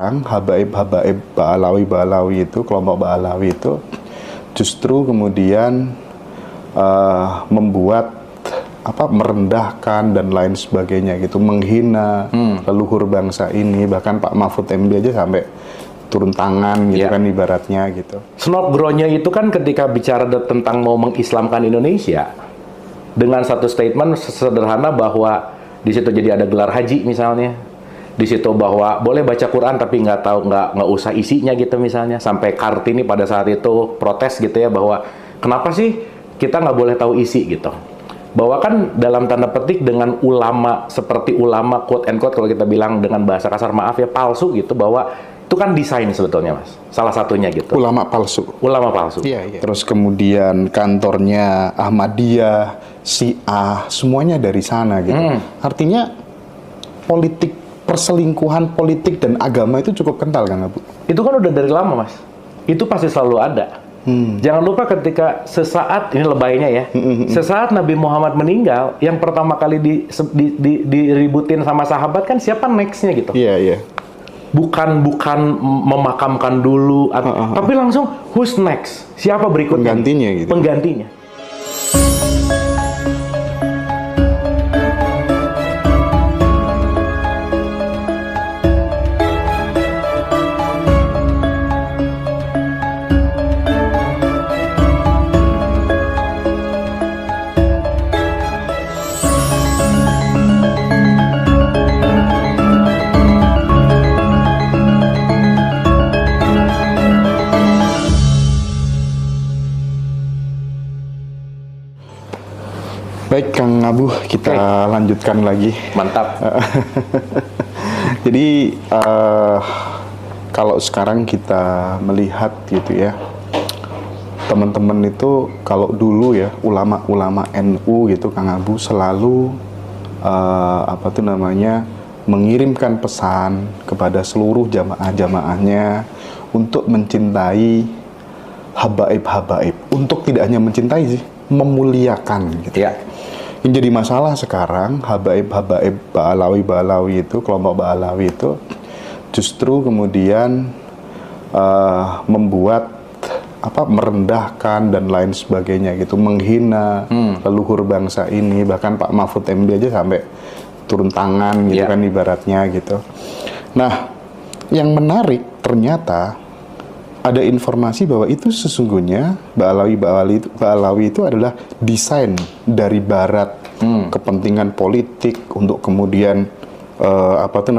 Habaib Ba'alawi itu, kelompok Ba'alawi itu justru kemudian membuat merendahkan dan lain sebagainya gitu, menghina leluhur bangsa ini. Bahkan Pak Mahfud MD aja sampai turun tangan gitu kan ibaratnya gitu. Snobgronya itu kan ketika bicara tentang mau mengislamkan Indonesia dengan satu statement sederhana bahwa di situ jadi ada gelar haji misalnya, di situ bahwa boleh baca Quran tapi nggak usah isinya gitu misalnya, sampai Kartini pada saat itu protes gitu ya bahwa kenapa sih kita nggak boleh tahu isi gitu. Bahwa kan dalam tanda petik dengan ulama seperti ulama quote and quote kalau kita bilang dengan bahasa kasar maaf ya palsu gitu, bahwa itu kan desain sebetulnya Mas, salah satunya gitu. Ulama palsu. Ulama palsu. Iya. Terus kemudian kantornya Ahmadiyah, Syiah, semuanya dari sana gitu. Artinya politik perselingkuhan politik dan agama itu cukup kental kan, Bu? Itu kan udah dari lama Mas. Itu pasti selalu ada. Jangan lupa ketika sesaat, ini lebaynya ya, sesaat Nabi Muhammad meninggal, yang pertama kali diributin sama sahabat kan siapa nextnya gitu. Iya. Bukan memakamkan dulu, tapi langsung who's next? Siapa berikutnya? Penggantinya gitu. Penggantinya. Baik Kang Abu, kita lanjutkan lagi. Mantap. Jadi kalau sekarang kita melihat gitu ya, teman-teman itu kalau dulu ya ulama-ulama NU gitu Kang Abu selalu mengirimkan pesan kepada seluruh jamaah-jamaahnya untuk mencintai habaib-habaib, untuk tidak hanya mencintai sih, memuliakan gitu. Ya. Yang jadi masalah sekarang habaib Ba'alawi itu, kelompok Ba'alawi itu justru kemudian membuat merendahkan dan lain sebagainya gitu, menghina leluhur bangsa ini. Bahkan Pak Mahfud MD aja sampai turun tangan gitu kan ibaratnya gitu. Nah, yang menarik ternyata ada informasi bahwa itu sesungguhnya Ba'alawi itu adalah desain dari Barat, kepentingan politik untuk kemudian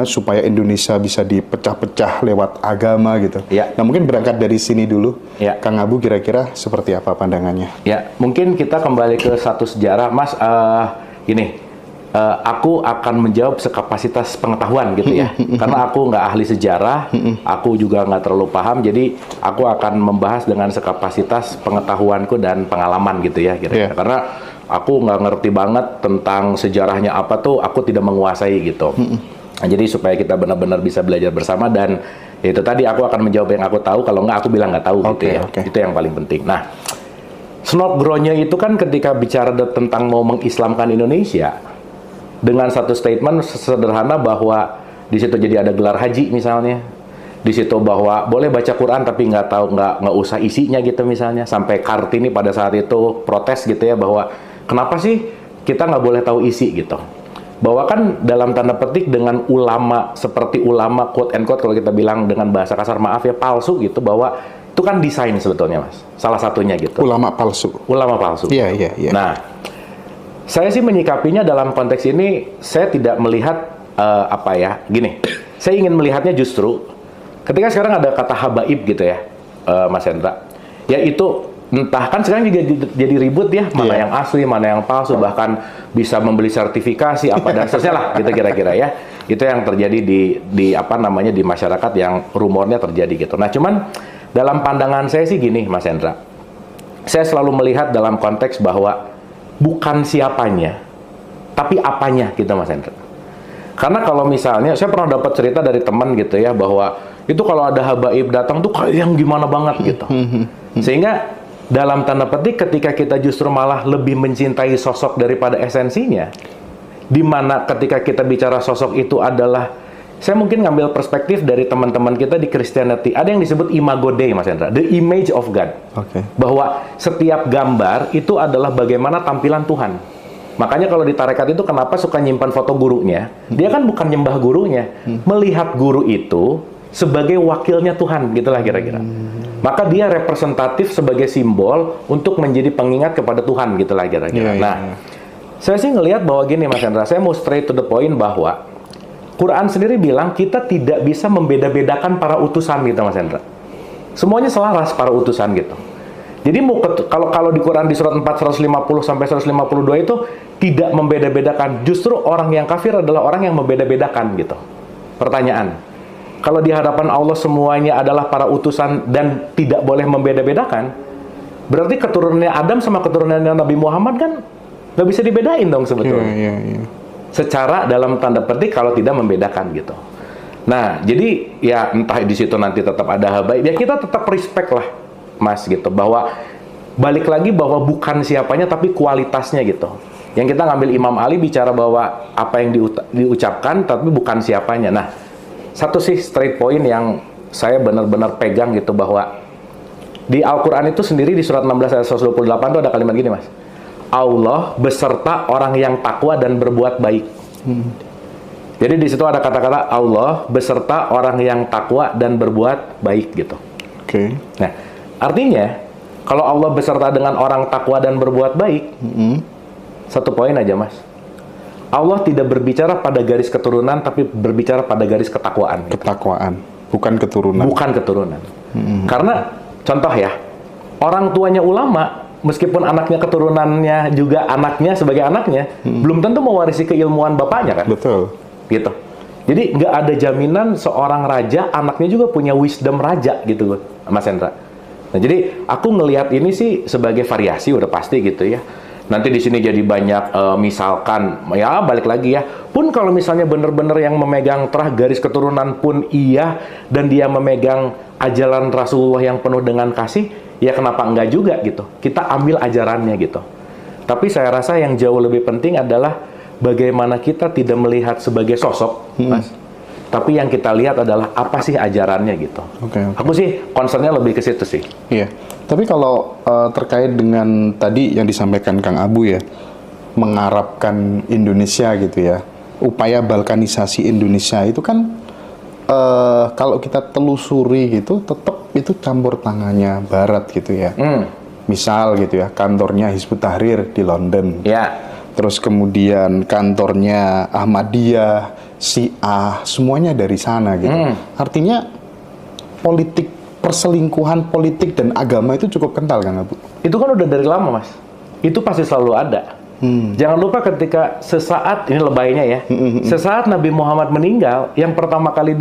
supaya Indonesia bisa dipecah-pecah lewat agama gitu. Ya. Nah, mungkin berangkat dari sini dulu, ya. Kang Abu kira-kira seperti apa pandangannya? Ya, mungkin kita kembali ke satu sejarah, Mas. Aku akan menjawab sekapasitas pengetahuan gitu ya, karena aku nggak ahli sejarah, aku juga nggak terlalu paham, jadi aku akan membahas dengan sekapasitas pengetahuanku dan pengalaman gitu ya, kira-kira. Karena aku nggak ngerti banget tentang sejarahnya apa tuh, aku tidak menguasai gitu. Nah, jadi supaya kita benar-benar bisa belajar bersama, dan itu tadi aku akan menjawab yang aku tahu, kalau nggak aku bilang nggak tahu gitu ya. Itu yang paling penting. Nah, snobgronya itu kan ketika bicara tentang mau mengislamkan Indonesia dengan satu statement sederhana bahwa di situ jadi ada gelar haji misalnya, di situ bahwa boleh baca Quran tapi nggak usah isinya gitu misalnya, sampai Kartini pada saat itu protes gitu ya bahwa kenapa sih kita nggak boleh tahu isi gitu. Bahwa kan dalam tanda petik dengan ulama seperti ulama quote and quote kalau kita bilang dengan bahasa kasar maaf ya palsu gitu, bahwa itu kan desain sebetulnya Mas, salah satunya gitu. Ulama palsu. Ulama palsu. Iya. Nah, saya sih menyikapinya dalam konteks ini, saya tidak melihat gini. Saya ingin melihatnya justru ketika sekarang ada kata habaib gitu ya, Mas Hendra. Ya itu entah kan sekarang juga jadi ribut ya, mana yang asli, mana yang palsu, bahkan bisa membeli sertifikasi apa dan seterusnya lah, gitu kira-kira ya. Itu yang terjadi di masyarakat yang rumornya terjadi gitu. Nah, cuman dalam pandangan saya sih gini, Mas Hendra. Saya selalu melihat dalam konteks bahwa bukan siapanya, tapi apanya gitu Mas Hendra. Karena kalau misalnya, saya pernah dapat cerita dari teman gitu ya, bahwa itu kalau ada habaib datang tuh kayak yang gimana banget gitu. Sehingga dalam tanda petik ketika kita justru malah lebih mencintai sosok daripada esensinya, di mana ketika kita bicara sosok itu adalah saya mungkin ngambil perspektif dari teman-teman kita di Christianity. Ada yang disebut imago Dei, Mas Hendra, the image of God. Bahwa setiap gambar itu adalah bagaimana tampilan Tuhan. Makanya kalau di tarekat itu kenapa suka nyimpan foto gurunya? Dia kan bukan nyembah gurunya, melihat guru itu sebagai wakilnya Tuhan, gitulah kira-kira. Maka dia representatif sebagai simbol untuk menjadi pengingat kepada Tuhan, gitulah kira-kira. Saya sih ngelihat bahwa gini, Mas Hendra, saya mau straight to the point bahwa Quran sendiri bilang kita tidak bisa membeda-bedakan para utusan gitu, Mas Hendra. Semuanya selaras para utusan gitu. Jadi kalau di Quran di surat 4 150 sampai 152 itu tidak membeda-bedakan. Justru orang yang kafir adalah orang yang membeda-bedakan gitu. Pertanyaan, kalau di hadapan Allah semuanya adalah para utusan dan tidak boleh membeda-bedakan, berarti keturunannya Adam sama keturunannya Nabi Muhammad kan nggak bisa dibedain dong sebetulnya. Secara dalam tanda petik kalau tidak membedakan gitu. Nah, jadi ya entah di situ nanti tetap ada hal baik, ya kita tetap respect lah, Mas gitu. Bahwa balik lagi bahwa bukan siapanya tapi kualitasnya gitu. Yang kita ngambil Imam Ali bicara bahwa apa yang diucapkan tapi bukan siapanya. Nah, satu sih straight point yang saya benar-benar pegang gitu bahwa di Al-Quran itu sendiri di surat 16 ayat 128 itu ada kalimat gini, Mas. Allah beserta orang yang takwa dan berbuat baik. Jadi di situ ada kata-kata Allah beserta orang yang takwa dan berbuat baik gitu. Nah, artinya kalau Allah beserta dengan orang takwa dan berbuat baik, satu poin aja, Mas. Allah tidak berbicara pada garis keturunan, tapi berbicara pada garis ketakwaan. Gitu. Ketakwaan, bukan keturunan. Bukan keturunan. Karena contoh ya, orang tuanya ulama, meskipun anaknya keturunannya juga anaknya sebagai anaknya, belum tentu mewarisi keilmuan bapaknya kan? Betul. Gitu. Jadi nggak ada jaminan seorang raja anaknya juga punya wisdom raja gitu, Mas Hendra. Nah, jadi aku ngelihat ini sih sebagai variasi udah pasti gitu ya. Nanti di sini jadi banyak misalkan ya balik lagi ya. Pun kalau misalnya benar-benar yang memegang terah garis keturunan pun iya dan dia memegang ajaran Rasulullah yang penuh dengan kasih, ya kenapa enggak juga gitu. Kita ambil ajarannya gitu. Tapi saya rasa yang jauh lebih penting adalah bagaimana kita tidak melihat sebagai sosok, Mas. Tapi yang kita lihat adalah apa sih ajarannya gitu. Aku sih concernnya lebih ke situ sih. Iya. Tapi kalau terkait dengan tadi yang disampaikan Kang Abu ya, mengarabkan Indonesia gitu ya, upaya balkanisasi Indonesia itu kan kalau kita telusuri gitu, tetap itu campur tangannya Barat gitu ya. Misal gitu ya, kantornya Hizbut Tahrir di London. Terus kemudian kantornya Ahmadiyah, Syiah, semuanya dari sana gitu. Artinya politik perselingkuhan politik dan agama itu cukup kental kan, Abu? Itu kan udah dari lama, Mas. Itu pasti selalu ada. Jangan lupa ketika sesaat, ini lebaynya ya, sesaat Nabi Muhammad meninggal, yang pertama kali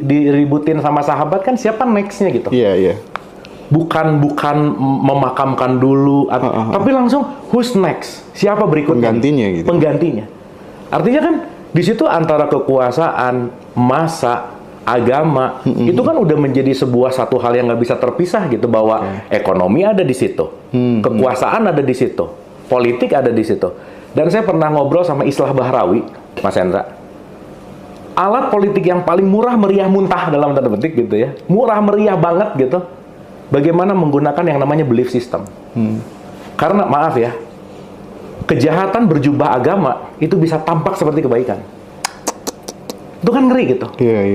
diributin sama sahabat kan siapa next-nya gitu. Bukan memakamkan dulu, tapi langsung who's next? Siapa berikutnya? Penggantinya gitu. Penggantinya. Artinya kan di situ antara kekuasaan, masa, agama, itu kan udah menjadi sebuah satu hal yang nggak bisa terpisah gitu, bahwa ekonomi ada di situ, kekuasaan ada di situ, politik ada di situ. Dan saya pernah ngobrol sama Islah Bahrawi, Mas Hendra. Alat politik yang paling murah meriah muntah dalam tanda petik gitu ya, murah meriah banget gitu. Bagaimana menggunakan yang namanya belief system. Karena maaf ya, kejahatan berjubah agama itu bisa tampak seperti kebaikan. Itu kan ngeri gitu.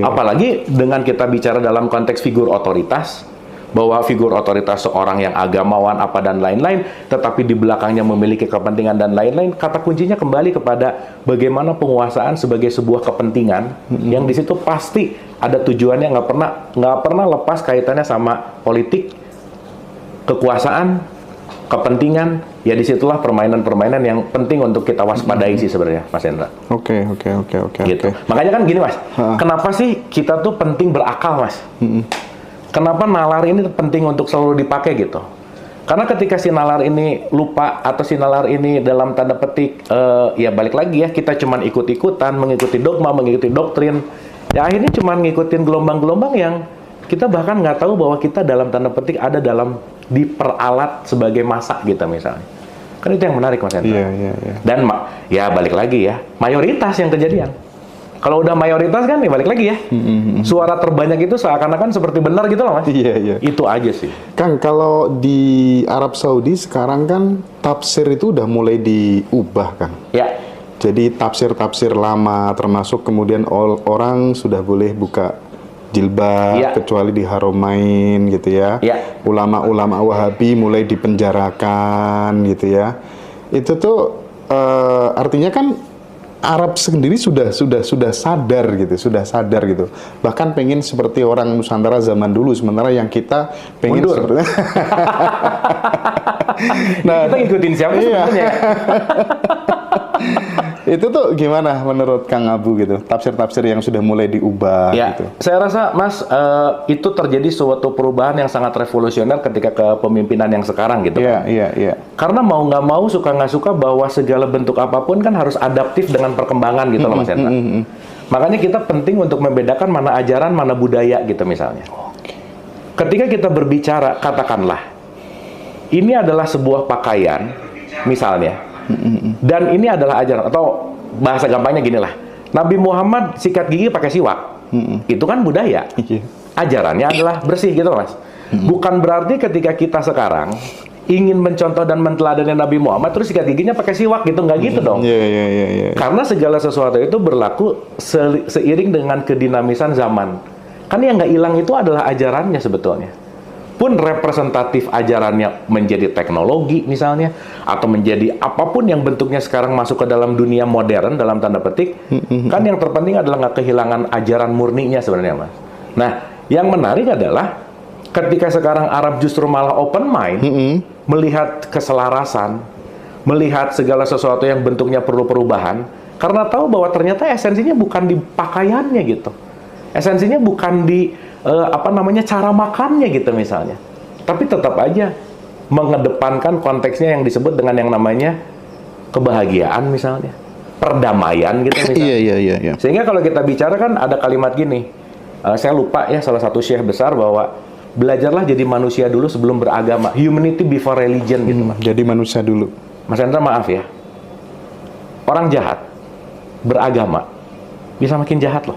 Apalagi dengan kita bicara dalam konteks figur otoritas, bahwa figur otoritas seorang yang agamawan apa dan lain-lain, tetapi di belakangnya memiliki kepentingan dan lain-lain, kata kuncinya kembali kepada bagaimana penguasaan sebagai sebuah kepentingan yang di situ pasti ada tujuannya, nggak pernah lepas kaitannya sama politik, kekuasaan, kepentingan. Ya disitulah permainan-permainan yang penting untuk kita waspadai sih sebenarnya, Mas Hendra. Oke. Gitu. Makanya kan gini, Mas, kenapa sih kita tuh penting berakal, Mas? Kenapa nalar ini penting untuk selalu dipakai gitu? Karena ketika si nalar ini lupa atau si nalar ini dalam tanda petik ya balik lagi ya, kita cuman ikut-ikutan, mengikuti dogma, mengikuti doktrin, ya akhirnya cuman ngikutin gelombang-gelombang yang kita bahkan nggak tahu bahwa kita dalam tanda petik ada dalam diperalat sebagai massa gitu misalnya. Kan itu yang menarik, Mas Hendra. Dan ya balik lagi ya, mayoritas yang kejadian. Kalau udah mayoritas kan, ya balik lagi ya. Suara terbanyak itu seakan-akan seperti benar gitu loh, Mas. Iya, iya. Itu aja sih. Kang, kalau di Arab Saudi sekarang kan tafsir itu udah mulai diubah, Kang. Ya. Jadi tafsir-tafsir lama, termasuk kemudian orang sudah boleh buka jilbab, Ya. kecuali di Haramain gitu ya. Ya. Ulama-ulama Wahabi mulai dipenjarakan gitu ya. Itu tuh artinya kan Arab sendiri sudah sadar gitu, bahkan pengen seperti orang Nusantara zaman dulu, sementara yang kita pengen mundur. seperti nah, Kita ngikutin siapa iya. sebenarnya? Itu tuh gimana menurut Kang Abu gitu, tafsir-tafsir yang sudah mulai diubah Ya, gitu? saya rasa Mas, itu terjadi suatu perubahan yang sangat revolusioner ketika kepemimpinan yang sekarang gitu. Iya, iya, iya. Karena mau nggak mau, suka nggak suka, bahwa segala bentuk apapun kan harus adaptif dengan perkembangan gitu loh Mas Hendra. Makanya kita penting untuk membedakan mana ajaran, mana budaya gitu misalnya. Ketika kita berbicara, katakanlah, ini adalah sebuah pakaian, misalnya, dan ini adalah ajaran, atau bahasa gampangnya gini lah, Nabi Muhammad sikat gigi pakai siwak, itu kan budaya. Iya. Ajarannya adalah bersih gitu Mas. Bukan berarti ketika kita sekarang ingin mencontoh dan menteladani Nabi Muhammad terus sikat giginya pakai siwak gitu, nggak gitu dong. Iya, iya, iya, iya. Karena segala sesuatu itu berlaku seiring dengan kedinamisan zaman. Kan yang nggak hilang itu adalah ajarannya sebetulnya. Pun representatif ajarannya menjadi teknologi misalnya, atau menjadi apapun yang bentuknya sekarang masuk ke dalam dunia modern dalam tanda petik, kan yang terpenting adalah nggak kehilangan ajaran murninya sebenarnya Mas. Nah, yang menarik adalah ketika sekarang Arab justru malah open mind, melihat keselarasan, melihat segala sesuatu yang bentuknya perlu perubahan, karena tahu bahwa ternyata esensinya bukan di pakaiannya gitu. Esensinya bukan di cara makannya gitu misalnya. Tapi tetap aja mengedepankan konteksnya yang disebut dengan yang namanya kebahagiaan misalnya, perdamaian gitu misalnya. Iya, iya, iya. Sehingga kalau kita bicara kan ada kalimat gini, saya lupa ya, salah satu syekh besar, bahwa belajarlah jadi manusia dulu sebelum beragama. Humanity before religion gitu Mas. Jadi manusia dulu. Mas Hendra, maaf ya, orang jahat beragama bisa makin jahat loh.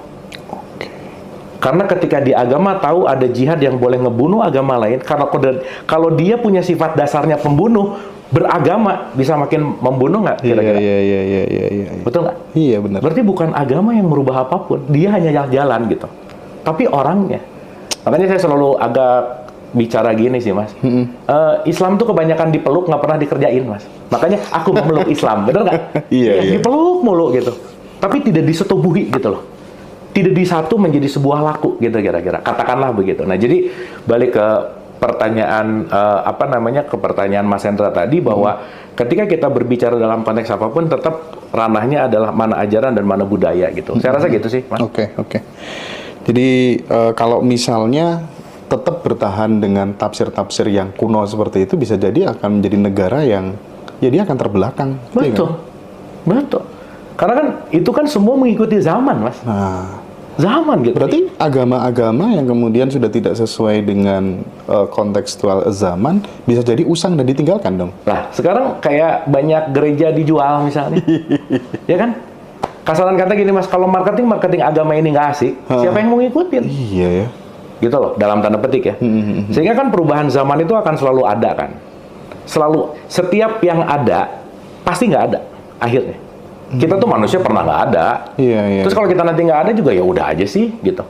Karena ketika di agama tahu ada jihad yang boleh ngebunuh agama lain, karena kalau dia punya sifat dasarnya pembunuh, beragama bisa makin membunuh nggak kira-kira? Iya. Betul nggak? Iya, benar. Berarti bukan agama yang merubah apapun, dia hanya jalan gitu. Tapi orangnya. Makanya saya selalu agak bicara gini sih Mas. Islam tuh kebanyakan dipeluk, nggak pernah dikerjain Mas. Makanya aku memeluk Islam, bener nggak? Iya, iya. Dipeluk mulu gitu. Tapi tidak disetubuhi gitu loh. Tidak disatu menjadi sebuah laku gitu kira-kira. Katakanlah begitu. Nah, jadi balik ke pertanyaan ke pertanyaan Mas Hendra tadi, bahwa ketika kita berbicara dalam konteks apapun tetap ranahnya adalah mana ajaran dan mana budaya gitu. Saya rasa gitu sih, Mas. Oke. Jadi kalau misalnya tetap bertahan dengan tafsir-tafsir yang kuno seperti itu, bisa jadi akan menjadi negara yang jadi akan terbelakang. Betul. Ya kan? Betul. Karena kan itu kan semua mengikuti zaman, Mas. Nah, zaman gitu. berarti agama-agama yang kemudian sudah tidak sesuai dengan kontekstual zaman bisa jadi usang dan ditinggalkan dong. Nah, sekarang kayak banyak gereja dijual misalnya. Ya kan? Kasaran kata gini Mas, kalau marketing agama ini nggak asik, siapa yang mau ngikutin? Iya ya. Gitu loh, dalam tanda petik ya. Sehingga kan perubahan zaman itu akan selalu ada kan. Selalu, setiap yang ada, pasti nggak ada akhirnya. Kita tuh manusia pernah nggak ada. Iya. Terus kalau kita nanti nggak ada juga ya udah aja sih gitu.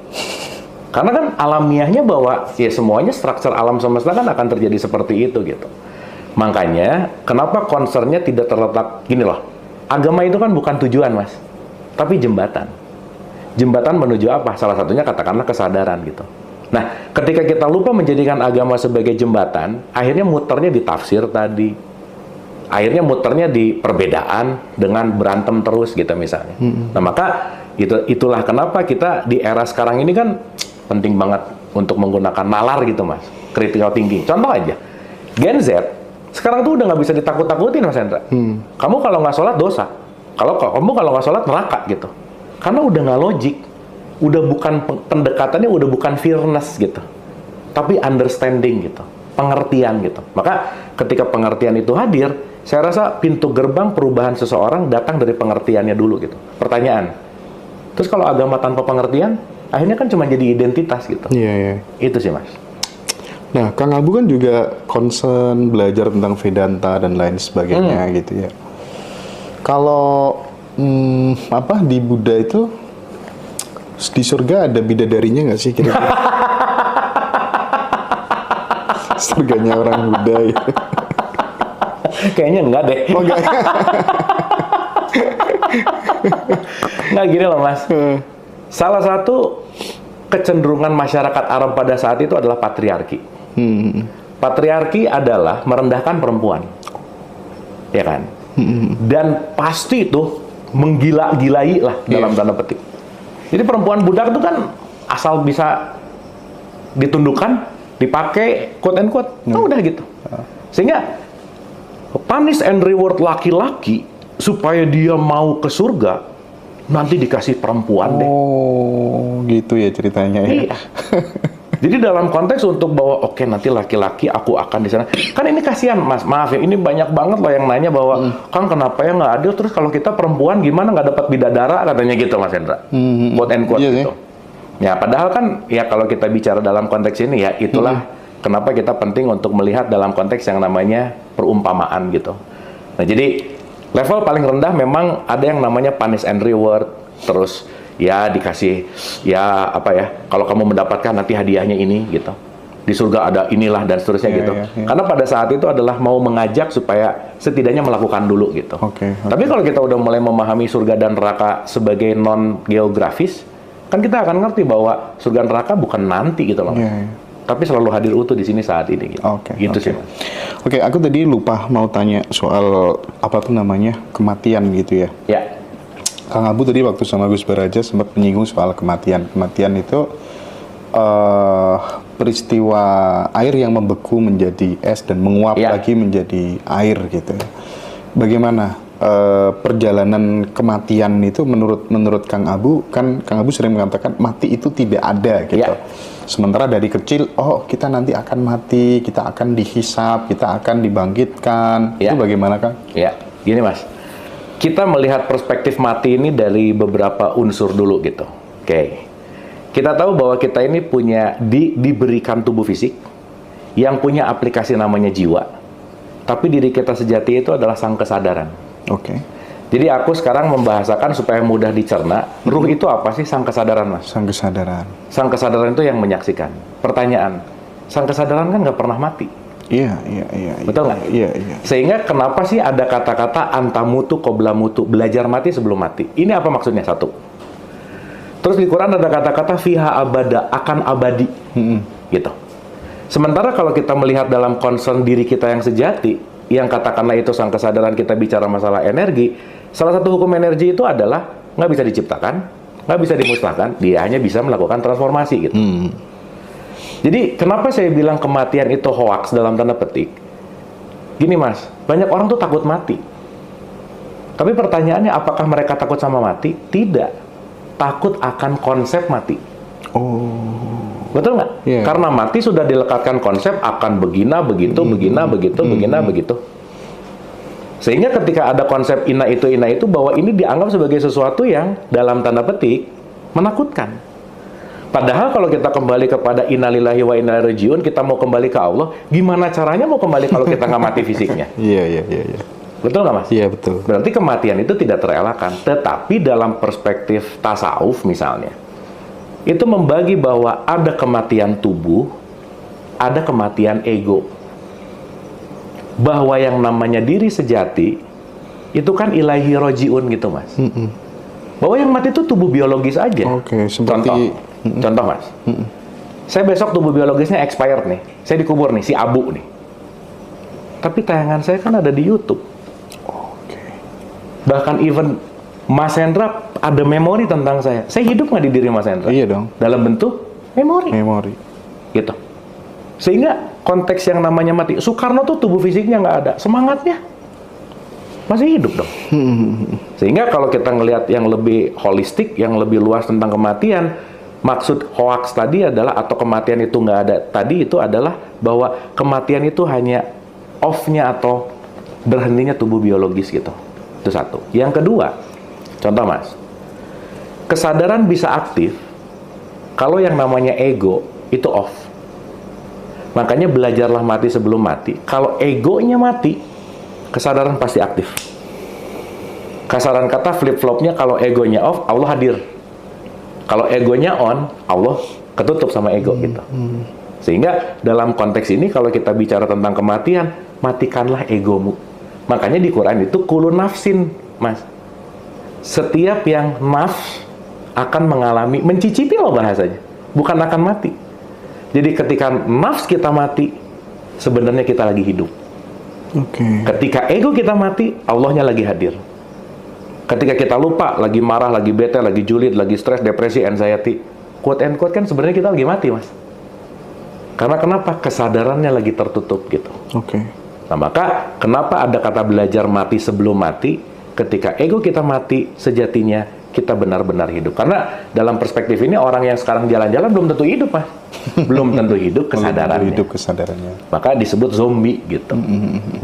Karena kan alamiahnya bahwa ya semuanya struktur alam semesta kan akan terjadi seperti itu gitu. Makanya kenapa concernnya tidak terletak gini loh. Agama itu kan bukan tujuan Mas, tapi jembatan. Jembatan menuju apa? Salah satunya katakanlah kesadaran gitu. Nah, ketika kita lupa menjadikan agama sebagai jembatan, akhirnya muternya di tafsir tadi. Akhirnya muternya di perbedaan dengan berantem terus gitu misalnya. Nah, maka itulah kenapa kita di era sekarang ini kan penting banget untuk menggunakan nalar gitu Mas. Critical thinking. Contoh aja, Gen Z sekarang tuh udah nggak bisa ditakut-takutin Mas Hendra. Kamu kalau nggak sholat dosa. Kamu kalau nggak sholat neraka gitu. Karena udah nggak logik. Udah bukan pendekatannya, udah bukan fairness gitu. Tapi understanding gitu. Pengertian gitu. Maka ketika pengertian itu hadir, saya rasa pintu gerbang perubahan seseorang datang dari pengertiannya dulu gitu. Pertanyaan, Terus kalau agama tanpa pengertian, akhirnya kan cuma jadi identitas gitu. Iya, iya. Itu sih Mas. Nah, Kang Abu kan juga concern belajar tentang Vedanta dan lain sebagainya gitu ya. Kalau di Buddha itu di surga ada bidadarinya nggak sih kira-kira? Surganya orang Buddha gitu. Kayaknya enggak deh. Oh, enggak. Nggak gini loh Mas. Salah satu kecenderungan masyarakat Arab pada saat itu adalah patriarki. Patriarki adalah merendahkan perempuan, ya kan? Dan pasti itu menggila-gilai lah dalam tanda petik. Jadi perempuan budak itu kan asal bisa ditundukkan, dipakai quote and quote, udah gitu. Sehingga punish and reward laki-laki supaya dia mau ke surga nanti dikasih perempuan deh. Oh, gitu ya ceritanya ya. Iya. Jadi dalam konteks untuk bahwa oke, nanti laki-laki aku akan di sana. Kan ini kasihan Mas, maaf ya, ini banyak banget loh yang nanya bahwa Kang kenapa ya nggak adil, terus kalau kita perempuan gimana nggak dapat bidadara katanya gitu Mas Hendra. Quote and quote gitu. Ya padahal kan ya kalau kita bicara dalam konteks ini ya itulah kenapa kita penting untuk melihat dalam konteks yang namanya perumpamaan gitu. Nah jadi level paling rendah memang ada yang namanya punish and reward, terus ya dikasih ya apa ya, kalau kamu mendapatkan nanti hadiahnya ini gitu, di surga ada inilah dan seterusnya gitu. Karena pada saat itu adalah mau mengajak supaya setidaknya melakukan dulu gitu. Tapi kalau kita udah mulai memahami surga dan neraka sebagai non geografis, kan kita akan ngerti bahwa surga neraka bukan nanti gitu loh, tapi selalu hadir utuh di sini saat ini gitu. Gitu sih Mas. Oke, aku tadi lupa mau tanya soal apa tuh namanya kematian gitu ya. Ya. Kang Abu tadi waktu sama Gus Baraja sempat menyinggung soal kematian. Kematian itu peristiwa air yang membeku menjadi es dan menguap lagi menjadi air gitu. Bagaimana perjalanan kematian itu menurut Kang Abu? Kan Kang Abu sering mengatakan mati itu tidak ada gitu. Sementara dari kecil, oh kita nanti akan mati, kita akan dihisap, kita akan dibangkitkan. Itu bagaimana Kang? Ya, gini Mas. Kita melihat perspektif mati ini dari beberapa unsur dulu gitu. Oke. Kita tahu bahwa kita ini punya diberikan tubuh fisik yang punya aplikasi namanya jiwa. Tapi diri kita sejati itu adalah sang kesadaran. Jadi aku sekarang membahasakan supaya mudah dicerna, ruh itu apa sih? Sang kesadaran Mas. Sang kesadaran. Sang kesadaran itu yang menyaksikan. Pertanyaan, sang kesadaran kan nggak pernah mati. Iya. Betul nggak? Iya. Sehingga kenapa sih ada kata-kata antamutu qobla mutu, belajar mati sebelum mati? Ini apa maksudnya? Satu. Terus di Quran ada kata-kata fiha abada, akan abadi. Gitu. Sementara kalau kita melihat dalam concern diri kita yang sejati, yang katakanlah itu sang kesadaran, kita bicara masalah energi, salah satu hukum energi itu adalah nggak bisa diciptakan, nggak bisa dimusnahkan, dia hanya bisa melakukan transformasi gitu. Jadi kenapa saya bilang kematian itu hoax dalam tanda petik? Gini Mas, banyak orang tuh takut mati. Tapi pertanyaannya apakah mereka takut sama mati? Tidak. Takut akan konsep mati. Betul nggak? Karena mati sudah dilekatkan konsep akan begina, begitu, begina, begitu, begina, begitu. Sehingga ketika ada konsep ina itu bahwa ini dianggap sebagai sesuatu yang dalam tanda petik menakutkan. Padahal kalau kita kembali kepada innalillahi wa inna ilaihi rajiun, kita mau kembali ke Allah, gimana caranya mau kembali kalau kita nggak mati fisiknya? Iya. Betul nggak Mas? Iya betul. Berarti kematian itu tidak terelakkan. Tetapi dalam perspektif tasawuf misalnya, itu membagi bahwa ada kematian tubuh, ada kematian ego. Bahwa yang namanya diri sejati, itu kan ilahi rojiun gitu Mas. Bahwa yang mati itu tubuh biologis aja. Contoh Mas, saya besok tubuh biologisnya expired nih, saya dikubur nih, si Abu nih. Tapi tayangan saya kan ada di YouTube. Bahkan even Mas Hendra ada memori tentang saya. Saya hidup nggak di diri Mas Hendra? Iya dong. Dalam bentuk memori. Gitu. Sehingga konteks yang namanya mati, Soekarno tuh tubuh fisiknya nggak ada, semangatnya masih hidup dong. Sehingga kalau kita ngelihat yang lebih holistik, yang lebih luas tentang kematian, maksud hoax tadi adalah, atau kematian itu nggak ada tadi, itu adalah bahwa kematian itu hanya off-nya atau berhentinya tubuh biologis gitu. Itu satu. Yang kedua, contoh Mas, Kesadaran bisa aktif kalau yang namanya ego itu off. Makanya belajarlah mati sebelum mati. Kalau egonya mati, kesadaran pasti aktif. Kasaran kata flip-flopnya, kalau egonya off, Allah hadir. Kalau egonya on, Allah ketutup sama ego gitu. Sehingga dalam konteks ini kalau kita bicara tentang kematian, matikanlah egomu. Makanya di Quran itu kullu nafsin, Mas. Setiap yang nafs akan mengalami, mencicipi loh bahasanya. Bukan akan mati. Jadi ketika nafs kita mati, sebenarnya kita lagi hidup. Ketika ego kita mati, Allahnya lagi hadir. Ketika kita lupa, lagi marah, lagi bete, lagi julid, lagi stres, depresi, anxiety, quote and quote kan sebenarnya kita lagi mati, Mas. Karena kenapa? Kesadarannya lagi tertutup gitu. Nah, maka kenapa ada kata belajar mati sebelum mati? Ketika ego kita mati, sejatinya kita benar-benar hidup. Karena dalam perspektif ini, orang yang sekarang jalan-jalan belum tentu hidup, Mas. Belum tentu hidup kesadarannya. Maka disebut zombie gitu.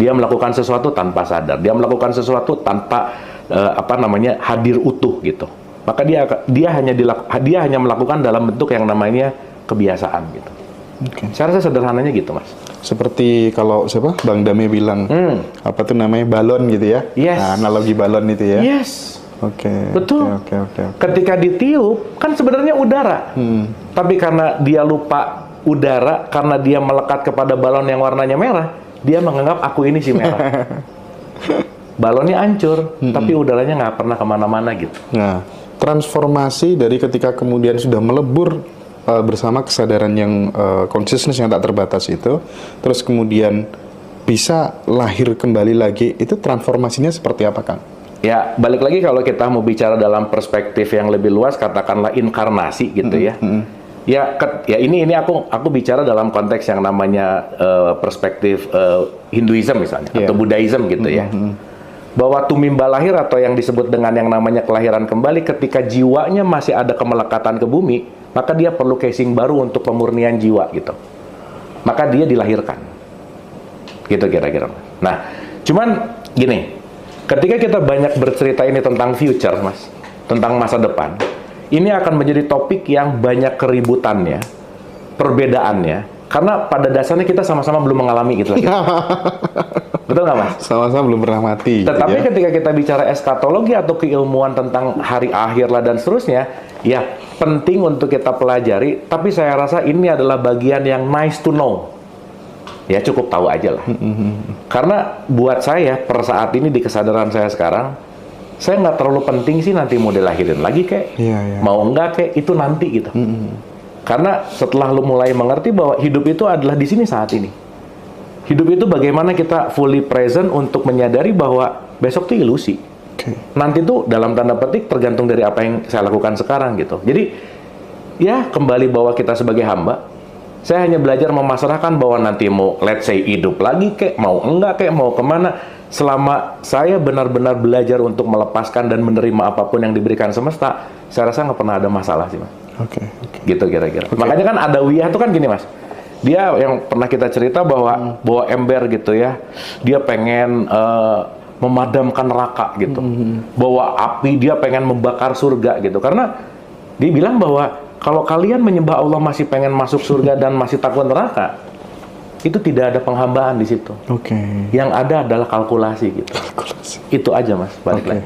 Dia melakukan sesuatu tanpa sadar. Dia melakukan sesuatu tanpa hadir utuh gitu. Maka dia hanya melakukan dalam bentuk yang namanya kebiasaan gitu. Saya rasa sederhananya gitu, Mas. Seperti kalau Bang Dame bilang apa tuh namanya balon gitu ya? Nah, analogi balon itu ya? Betul. Ketika ditiup kan sebenarnya udara, tapi karena dia lupa udara, karena dia melekat kepada balon yang warnanya merah, dia menganggap aku ini si merah. Balonnya hancur, tapi udaranya nggak pernah kemana-mana gitu. Nah, transformasi dari ketika kemudian sudah melebur bersama kesadaran yang consciousness yang tak terbatas itu, terus kemudian bisa lahir kembali lagi, itu transformasinya seperti apa, Kang? Ya, balik lagi kalau kita mau bicara dalam perspektif yang lebih luas, katakanlah inkarnasi gitu ya. Ya ini aku bicara dalam konteks yang namanya perspektif Hinduism misalnya atau Buddhism gitu ya. Bahwa tumimba lahir atau yang disebut dengan yang namanya kelahiran kembali, ketika jiwanya masih ada kemelekatan ke bumi, maka dia perlu casing baru untuk pemurnian jiwa gitu. Maka dia dilahirkan. Gitu kira-kira. Nah, cuman gini, ketika kita banyak bercerita ini tentang future, Mas, tentang masa depan, ini akan menjadi topik yang banyak keributannya, perbedaannya, karena pada dasarnya kita sama-sama belum mengalami gitu. Betul nggak, Mas? Sama-sama belum pernah mati. Tetapi gitu ya? ketika kita bicara eskatologi atau keilmuan tentang hari akhir lah dan seterusnya, ya penting untuk kita pelajari, tapi saya rasa ini adalah bagian yang nice to know. Ya cukup tahu aja lah. Karena buat saya, per saat ini di kesadaran saya sekarang, saya nggak terlalu penting sih nanti mau dilahirin lagi kayak, mau enggak kayak, itu nanti gitu. Karena setelah lu mulai mengerti bahwa hidup itu adalah di sini saat ini. Hidup itu bagaimana kita fully present untuk menyadari bahwa besok itu ilusi. Nanti tuh dalam tanda petik tergantung dari apa yang saya lakukan sekarang gitu. Jadi ya kembali bahwa kita sebagai hamba, saya hanya belajar memasrahkan bahwa nanti mau let's say hidup lagi kek, mau enggak kek, mau kemana, selama saya benar-benar belajar untuk melepaskan dan menerima apapun yang diberikan semesta, saya rasa nggak pernah ada masalah sih, Mas. Gitu kira-kira. Makanya kan ada Wiyah tuh kan gini, Mas. Dia yang pernah kita cerita bahwa ember gitu ya, dia pengen memadamkan neraka gitu, bawa api, dia pengen membakar surga gitu, karena dia bilang bahwa kalau kalian menyembah Allah masih pengen masuk surga dan masih takut neraka, itu tidak ada penghambaan di situ. Yang ada adalah kalkulasi gitu. Itu aja, Mas, balik lagi.